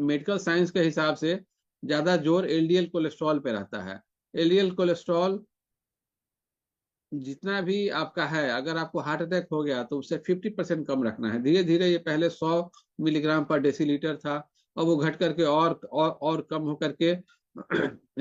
मेडिकल साइंस के हिसाब से ज्यादा जोर एलडीएल कोलेस्ट्रॉल पे रहता है। एलडीएल कोलेस्ट्रॉल जितना भी आपका है, अगर आपको हार्ट अटैक हो गया तो उससे 50% कम रखना है। धीरे धीरे ये पहले 100 मिलीग्राम पर डेसीलीटर था, अब वो घट करके और कम होकर के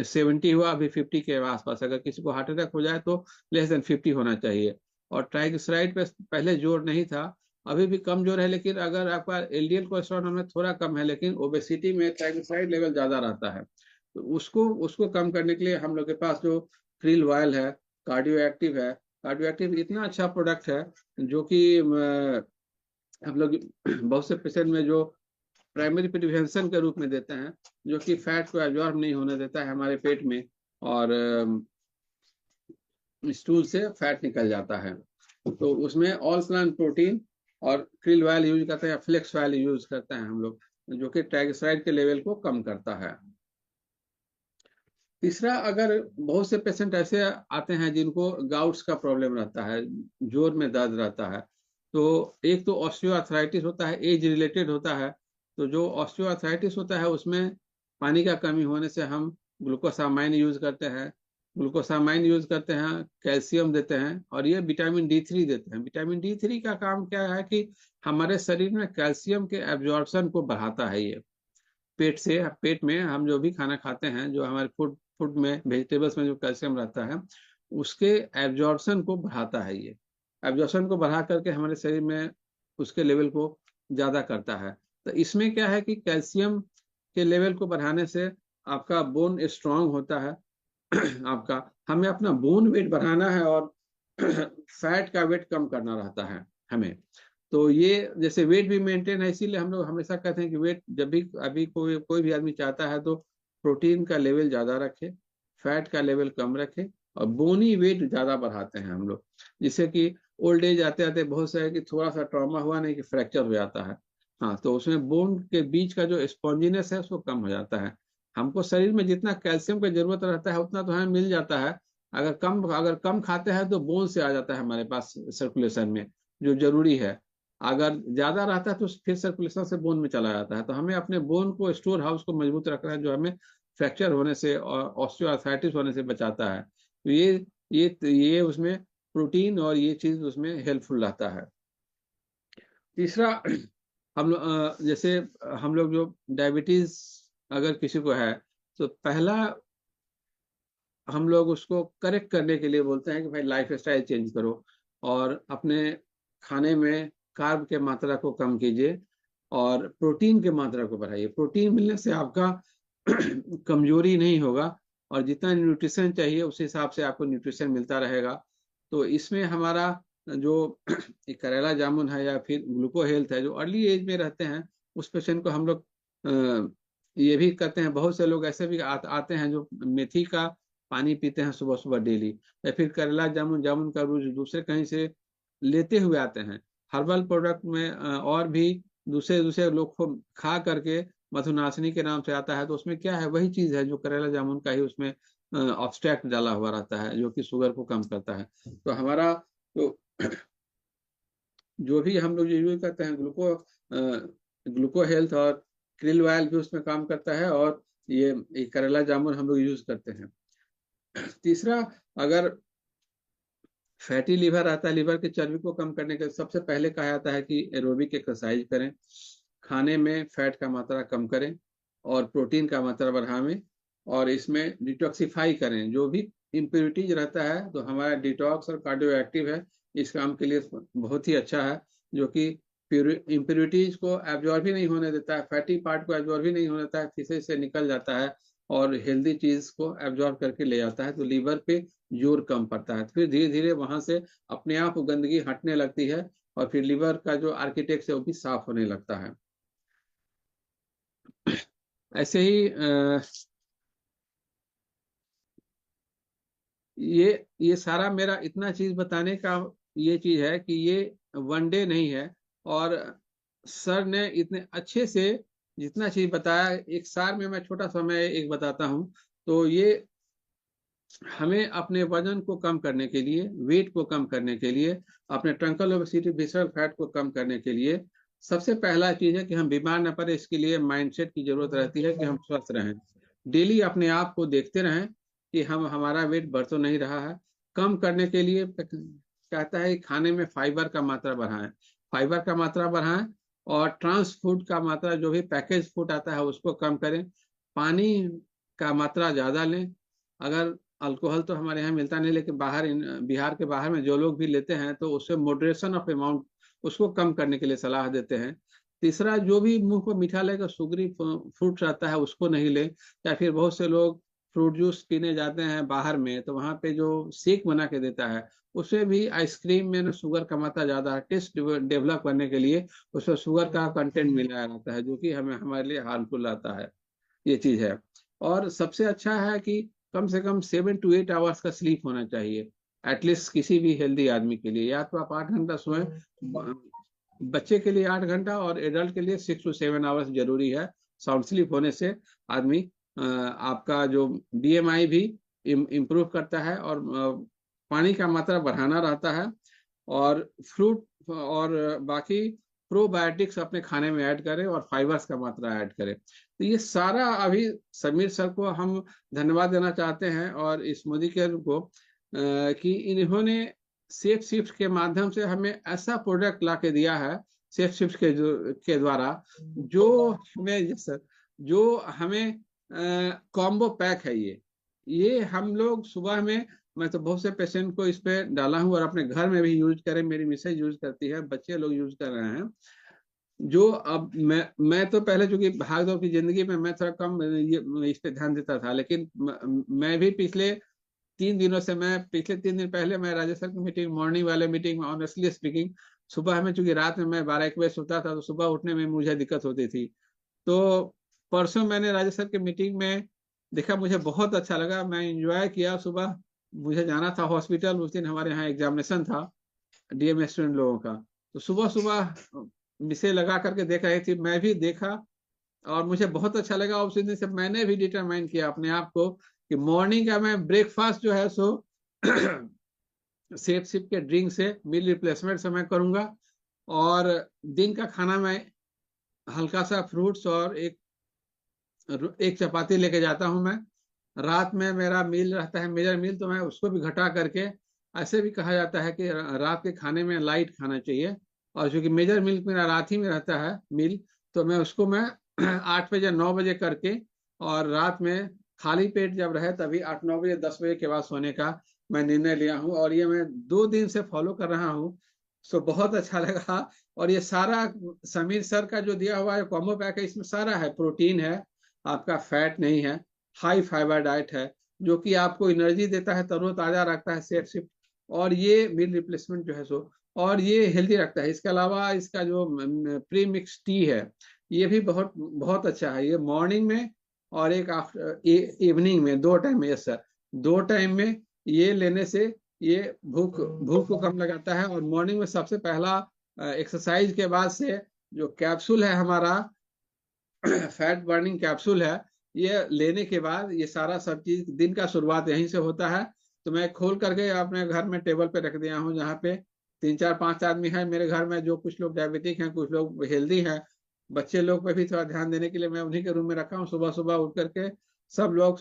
70 हुआ, अभी 50 के आसपास। अगर किसी को हार्ट अटैक हो जाए तो लेस देन 50 होना चाहिए। और ट्राइग्लिसराइड पे पहले जोर नहीं था, अभी भी कम जोर है, लेकिन अगर आपका एलडीएल कोलेस्ट्रॉल में थोड़ा कम है, लेकिन ओबेसिटी में ट्राइग्लिसराइड लेवल ज्यादा रहता है। तो उसको उसको कम करने के लिए हम लोग के पास जो क्रिल ऑयल है, कार्डियो एक्टिव है। कार्डियो एक्टिव इतना अच्छा प्रोडक्ट है जो कि हम लोग बहुत से पेशेंट में जो प्राइमरी प्रिवेंशन के रूप में देते हैं, जो कि फैट को एब्जॉर्ब नहीं होने देता है हमारे पेट में, और स्टूल से फैट निकल जाता है। तो उसमें ऑल प्लांट प्रोटीन और क्रिल ऑयल यूज करते हैं, फ्लेक्स ऑयल यूज करते हैं हम लोग, जो कि ट्राइग्लिसराइड के लेवल को कम करता है। तीसरा, अगर बहुत से पेशेंट ऐसे आते हैं जिनको गाउट्स का प्रॉब्लम रहता है, जोड़ में दर्द रहता है, तो एक तो ऑस्टियोआर्थराइटिस होता है, एज रिलेटेड होता है। तो जो ऑस्टियोआर्थराइटिस होता है उसमें पानी का कमी होने से हम ग्लूकोसामाइन यूज करते हैं। ग्लूकोसामाइन यूज करते हैं, कैल्शियम देते हैं, और ये विटामिन D3 देते हैं। विटामिन D3 का काम क्या है कि हमारे शरीर में कैल्शियम के एब्जॉर्प्शन को बढ़ाता है। ये पेट में हम जो भी खाना खाते हैं, जो हमारे फूड फूड में वेजिटेबल्स में जो कैल्शियम रहता है, उसके एब्जॉर्प्शन को बढ़ाता है। ये एब्जॉर्प्शन को बढ़ा करके हमारे शरीर में उसके लेवल को ज्यादा करता है। तो इसमें क्या है कि कैल्शियम के लेवल को बढ़ाने से आपका बोन स्ट्रांग होता है। आपका हमें अपना बोन वेट बढ़ाना है, और फैट का वेट कम करना रहता है हमें। तो ये जैसे वेट भी मेंटेन है, इसीलिए हम लोग हमेशा कहते हैं कि वेट जब भी अभी कोई भी आदमी चाहता है तो प्रोटीन का लेवल ज्यादा रखे, फैट का लेवल कम रखे, और बोनी वेट ज्यादा बढ़ाते हैं हम लोग। जिससे कि ओल्ड एज आते आते बहुत सा है कि थोड़ा सा ट्रॉमा हुआ, नहीं कि फ्रैक्चर हो जाता है। हाँ, तो उसमें बोन के बीच का जो स्पॉन्जीनेस है उसको कम हो जाता है। हमको शरीर में जितना कैल्शियम की जरूरत रहता है उतना तो हमें मिल जाता है। अगर कम खाते हैं तो बोन से आ जाता है हमारे पास सर्कुलेशन में, जो जरूरी है। अगर ज्यादा रहता है तो फिर सर्कुलेशन से बोन में चला जाता है। तो हमें अपने बोन को, स्टोर हाउस को मजबूत रखना है, जो हमें फ्रैक्चर होने से और ऑस्टियोआर्थराइटिस होने से बचाता है। तो ये उसमें प्रोटीन और ये चीज उसमें हेल्पफुल रहता है। तीसरा, हम लोग जैसे हम लोग जो डायबिटीज अगर किसी को है, तो पहला हम लोग उसको करेक्ट करने के लिए बोलते हैं कि भाई लाइफ स्टाइल चेंज करो, और अपने खाने में कार्ब के मात्रा को कम कीजिए, और प्रोटीन के मात्रा को बढ़ाइए। प्रोटीन मिलने से आपका कमजोरी नहीं होगा, और जितना न्यूट्रिशन चाहिए उस हिसाब से आपको न्यूट्रिशन मिलता रहेगा। तो इसमें हमारा जो करेला जामुन है या फिर ग्लूको हेल्थ है, जो अर्ली एज में रहते हैं, उस पेशेंट को हम लोग ये भी करते हैं। बहुत से लोग ऐसे भी आते हैं जो मेथी का पानी पीते हैं सुबह सुबह डेली, या फिर करेला जामुन जामुन का रोज दूसरे कहीं से लेते हुए आते हैं। हर्बल प्रोडक्ट में और भी दूसरे दूसरे लोग को खा करके मधुनाशनी के नाम से आता है, तो उसमें क्या है, वही चीज है जो करेला जामुन का ही उसमें ऑब्स्ट्रैक्ट डाला हुआ रहता है, जो कि शुगर को कम करता है। तो हमारा तो जो भी हम लोग यूज करते हैं ग्लूको हेल्थ और krill ऑयल भी उसमें काम करता है, और ये करेला जामुन हम लोग यूज करते हैं। तीसरा, अगर फैटी लीवर आता है, लीवर की चर्बी को कम करने के सबसे पहले कहा जाता है कि एरोबिक एक्सरसाइज करें, खाने में फैट का मात्रा कम करें और प्रोटीन का मात्रा बढ़ावें, और इसमें डिटॉक्सिफाई करें। जो भी इम्प्योरिटीज रहता है तो हमारा डिटॉक्स और कार्डियो एक्टिव है, इस काम के लिए बहुत ही अच्छा है, जो कि इम्प्योरिटीज को एब्जॉर्ब ही नहीं होने देता है, फैटी पार्ट को एब्जॉर्ब ही नहीं होने देता है, फिर से निकल जाता है और हेल्दी चीज को एब्जॉर्ब करके ले जाता है, तो लीवर पे जोर कम पड़ता है। फिर धीरे धीरे वहां से अपने आप गंदगी हटने लगती है और फिर लीवर का जो आर्किटेक्ट है वो भी साफ होने लगता है। ऐसे ही ये सारा मेरा इतना चीज बताने का ये चीज है कि ये वन डे नहीं है, और सर ने इतने अच्छे से जितना चीज बताया, एक सार में मैं छोटा सा मैं एक बताता हूँ। तो ये हमें अपने वजन को कम करने के लिए, वेट को कम करने के लिए, अपने ट्रंकल ओबेसिटी विसरल फैट को कम करने के लिए सबसे पहला चीज है कि हम बीमार न पड़े। इसके लिए माइंडसेट की जरूरत रहती है कि हम स्वस्थ रहें। डेली अपने आप को देखते रहें कि हम हमारा वेट बढ़ तो नहीं रहा है। कम करने के लिए कहता है खाने में फाइबर का मात्रा बढ़ाएं, फाइबर का मात्रा बढ़ाएं, और ट्रांस फूड का मात्रा, जो भी पैकेज फूड आता है उसको कम करें। पानी का मात्रा ज्यादा लें। अगर अल्कोहल तो हमारे यहाँ मिलता नहीं, लेकिन बाहर बिहार के बाहर में जो लोग भी लेते हैं तो उससे मॉडरेशन ऑफ अमाउंट, उसको कम करने के लिए सलाह देते हैं। तीसरा, जो भी मुंह को मीठा लगेगा, सुगरी फ्रूट रहता है उसको नहीं ले। या फिर बहुत से लोग फ्रूट जूस पीने जाते हैं बाहर में, तो वहां पे जो शेक बना के देता है उसमें भी आइसक्रीम में शुगर का मात्रा ज्यादा है। टेस्ट डेवलप करने के लिए उसमें शुगर का कंटेंट मिलाया रहता है, जो कि हमारे लिए हार्मफुल रहता है। ये चीज है। और सबसे अच्छा है कि कम से कम 7 to 8 आवर्स का स्लीप होना चाहिए, एटलीस्ट किसी भी हेल्दी आदमी के लिए। या तो आप 8 घंटा सोएं, बच्चे के लिए 8 घंटा और एडल्ट के लिए 6 to 7 आवर्स जरूरी है। साउंड स्लीप होने से आदमी आपका जो BMI भी इम्प्रूव करता है, और पानी का मात्रा बढ़ाना रहता है, और फ्रूट और बाकी प्रोबायोटिक्स अपने खाने में ऐड करें, और फाइबर्स का मात्रा ऐड करें। तो ये सारा अभी समीर सर को हम धन्यवाद देना चाहते हैं, और इस मोदी केयर को कि इन्होंने सेफ शिफ्ट के माध्यम से हमें ऐसा प्रोडक्ट ला के दिया है, सेफ शिफ्ट के द्वारा, जो हमें सर, जो हमें कॉम्बो पैक है। ये हम लोग सुबह में, मैं तो बहुत से पेशेंट को इस पे डाला हूँ, और अपने घर में भी यूज करें, मेरी मिसेज यूज करती है, बच्चे लोग यूज कर रहे हैं। जो अब मैं तो पहले, चूंकि भाग दौड़ की जिंदगी में मैं थोड़ा कम ये इस पे ध्यान देता था, लेकिन मैं भी पिछले 3 दिन पहले मैं राजेश सर की मीटिंग, मॉर्निंग वाले मीटिंग में, ऑनेस्टली स्पीकिंग, सुबह में, चूंकि रात में मैं 12-1 बजे सोता था, तो सुबह उठने में मुझे दिक्कत होती थी। तो परसों मैंने राजेश सर की मीटिंग में देखा, मुझे बहुत अच्छा लगा, मैं इंजॉय किया। सुबह मुझे जाना था हॉस्पिटल, उस दिन हमारे यहाँ एग्जामिनेशन था DMS स्टूडेंट लोगों का, तो सुबह सुबह मिसे लगा करके देख रही थी, मैं भी देखा, और मुझे बहुत अच्छा लगा। उस दिन से मैंने भी डिटरमाइन किया अपने आप को कि मॉर्निंग का मैं ब्रेकफास्ट जो है सो सेफ सिप के ड्रिंक से, मील रिप्लेसमेंट से मैं करूंगा, और दिन का खाना मैं हल्का सा फ्रूट्स और एक चपाती लेके जाता हूं मैं। रात में मेरा मील रहता है मेजर मील, तो मैं उसको भी घटा करके, ऐसे भी कहा जाता है कि रात के खाने में लाइट खाना चाहिए, और चूंकि मेजर मील मेरा रात ही में रहता है मील, तो मैं उसको 8 बजे 9 बजे करके, और रात में खाली पेट जब रहे तभी 8-9 बजे 10 बजे के बाद सोने का मैं निर्णय लिया हूँ, और ये मैं 2 दिन से फॉलो कर रहा हूँ। सो बहुत अच्छा लगा। और ये सारा समीर सर का जो दिया हुआ है कॉम्बो पैक है, इसमें सारा है, प्रोटीन है, आपका फैट नहीं है, हाई फाइबर डाइट है, जो कि आपको एनर्जी देता है, तरोताजा रखता है, सेफ शिफ्ट, और ये मील रिप्लेसमेंट जो है सो, और ये हेल्दी रखता है। इसके अलावा इसका जो प्री मिक्स टी है, ये भी बहुत बहुत अच्छा है। ये मॉर्निंग में और एक आफ्टर इवनिंग में, 2 टाइम में, यस सर, 2 टाइम में ये लेने से ये भूख भूख को कम लगाता है। और मॉर्निंग में सबसे पहला एक्सरसाइज के बाद से जो कैप्सूल है हमारा, फैट बर्निंग कैप्सूल है, ये लेने के बाद ये सारा सब चीज, दिन का शुरुआत यहीं से होता है। तो मैं खोल करके अपने घर में टेबल पे रख दिया हूँ, जहाँ पे 3-4-5 आदमी हैं मेरे घर में, जो कुछ लोग डायबिटिक हैं, कुछ लोग हेल्दी हैं, बच्चे लोग पे भी थोड़ा ध्यान देने के लिए मैं उन्हीं के रूम में रखा हूँ। सुबह सुबह उठ करके सब लोग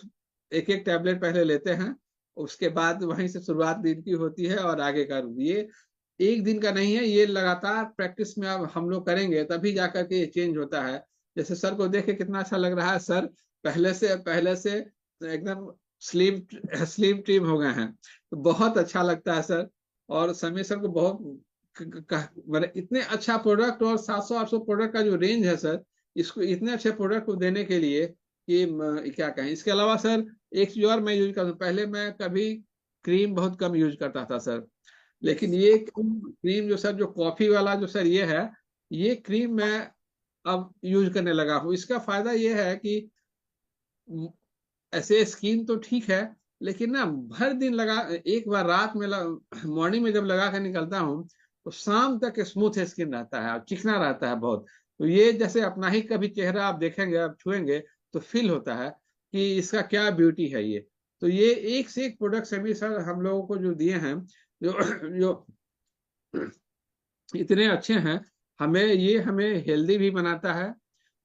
एक एक टैबलेट पहले लेते हैं, उसके बाद वहीं से शुरुआत दिन की होती है और आगे का ये एक दिन का नहीं है, ये लगातार प्रैक्टिस में अब हम लोग करेंगे तभी जाकर के ये चेंज होता है। जैसे सर को देख के कितना अच्छा लग रहा है, सर पहले से एकदम स्लिम स्लिम ट्रिम हो गए हैं, तो बहुत अच्छा लगता है सर। और समीर सर को बहुत मतलब इतने अच्छा प्रोडक्ट और 700-800 प्रोडक्ट का जो रेंज है सर, इसको इतने अच्छे प्रोडक्ट को देने के लिए कि क्या कहें। इसके अलावा सर एक चीज और मैं यूज करता हूँ, पहले मैं कभी क्रीम बहुत कम यूज करता था सर, लेकिन ये क्रीम जो सर, जो कॉफी वाला जो सर ये है, ये क्रीम मैं अब यूज करने लगा हूँ। इसका फायदा ये है कि ऐसे स्किन तो ठीक है, लेकिन ना भर दिन लगा, एक बार रात में मॉर्निंग में जब लगा कर निकलता हूँ तो शाम तक स्मूथ स्किन रहता है और चिकना रहता है बहुत। तो ये जैसे अपना ही कभी चेहरा आप देखेंगे, आप छुएंगे तो फील होता है कि इसका क्या ब्यूटी है ये। तो ये एक से एक प्रोडक्ट सभी सर हम लोगों को जो दिए हैं, जो जो इतने अच्छे हैं, हमें हेल्दी भी बनाता है,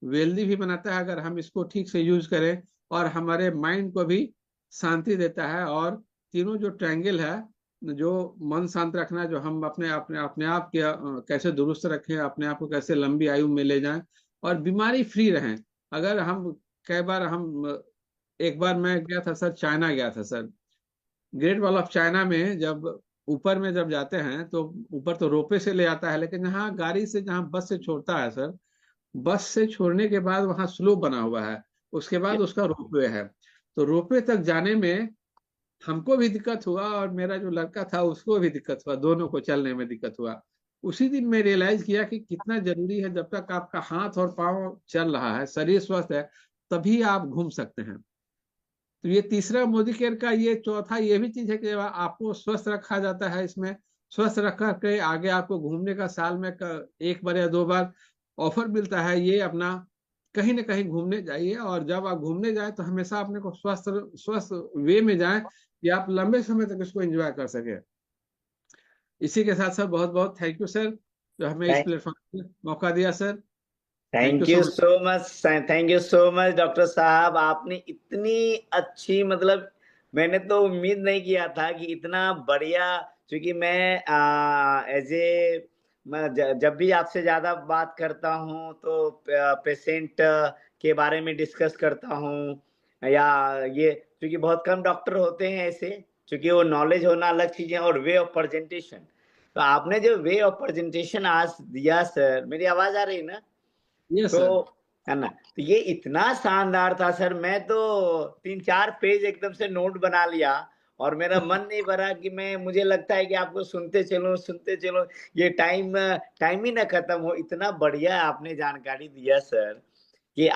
वेल्दी भी बनाता है अगर हम इसको ठीक से यूज करें, और हमारे माइंड को भी शांति देता है। और तीनों जो ट्रायंगल है, जो मन शांत रखना, जो हम अपने अपने अपने आप के कैसे दुरुस्त रखें, अपने आप को कैसे लंबी आयु में ले जाएं और बीमारी फ्री रहें। अगर हम कई बार हम एक बार मैं गया था सर, चाइना गया था sir, great wall of China में जब ऊपर में जब जाते हैं तो ऊपर तो रोपवे से ले आता है, लेकिन जहाँ गाड़ी से, जहाँ बस से छोड़ता है सर, बस से छोड़ने के बाद वहाँ स्लोप बना हुआ है, उसके बाद उसका रोपवे है। तो रोपवे तक जाने में हमको भी दिक्कत हुआ और मेरा जो लड़का था उसको भी दिक्कत हुआ, दोनों को चलने में दिक्कत हुआ। उसी दिन मैं रियलाइज किया कि कितना जरूरी है, जब तक आपका हाथ और पाँव चल रहा है, शरीर स्वस्थ है, तभी आप घूम सकते हैं। तो ये तीसरा मोदी केयर का ये चौथा ये भी चीज है कि आपको स्वस्थ रखा जाता है इसमें। स्वस्थ रख के आगे आपको घूमने का साल में एक बार या 2 बार ऑफर मिलता है, ये अपना कहीं ना कहीं घूमने जाइए। और जब आप घूमने जाए तो हमेशा अपने को स्वस्थ स्वस्थ वे में जाए कि आप लंबे समय तक इसको एंजॉय कर सके। इसी के साथ सर बहुत बहुत थैंक यू सर, जो हमें इस प्लेटफॉर्म पे मौका दिया sir. Thank you thank so you much. So much, thank you so much doctor साहब। आपने इतनी अच्छी, मतलब मैंने तो उम्मीद नहीं किया था कि इतना बढ़िया। क्योंकि मैं एज ए जब भी आपसे ज्यादा बात करता हूँ तो पेशेंट के बारे में डिस्कस करता हूँ, या ये क्योंकि बहुत कम डॉक्टर होते हैं ऐसे, क्योंकि वो नॉलेज होना अलग चीज है और वे ऑफ प्रेजेंटेशन। तो आपने जो वे ऑफ प्रेजेंटेशन आज दिया सर, मेरी आवाज आ रही है ना? यस तो सर। है ना, तो ये इतना शानदार था सर, मैं तो 3-4 पेज एकदम से नोट बना लिया। और मेरा मन नहीं भरा कि मैं, मुझे लगता है कि आपको सुनते चलो, ये टाइम टाइम ही ना खत्म हो। इतना बढ़िया आपने जानकारी दिया सर कि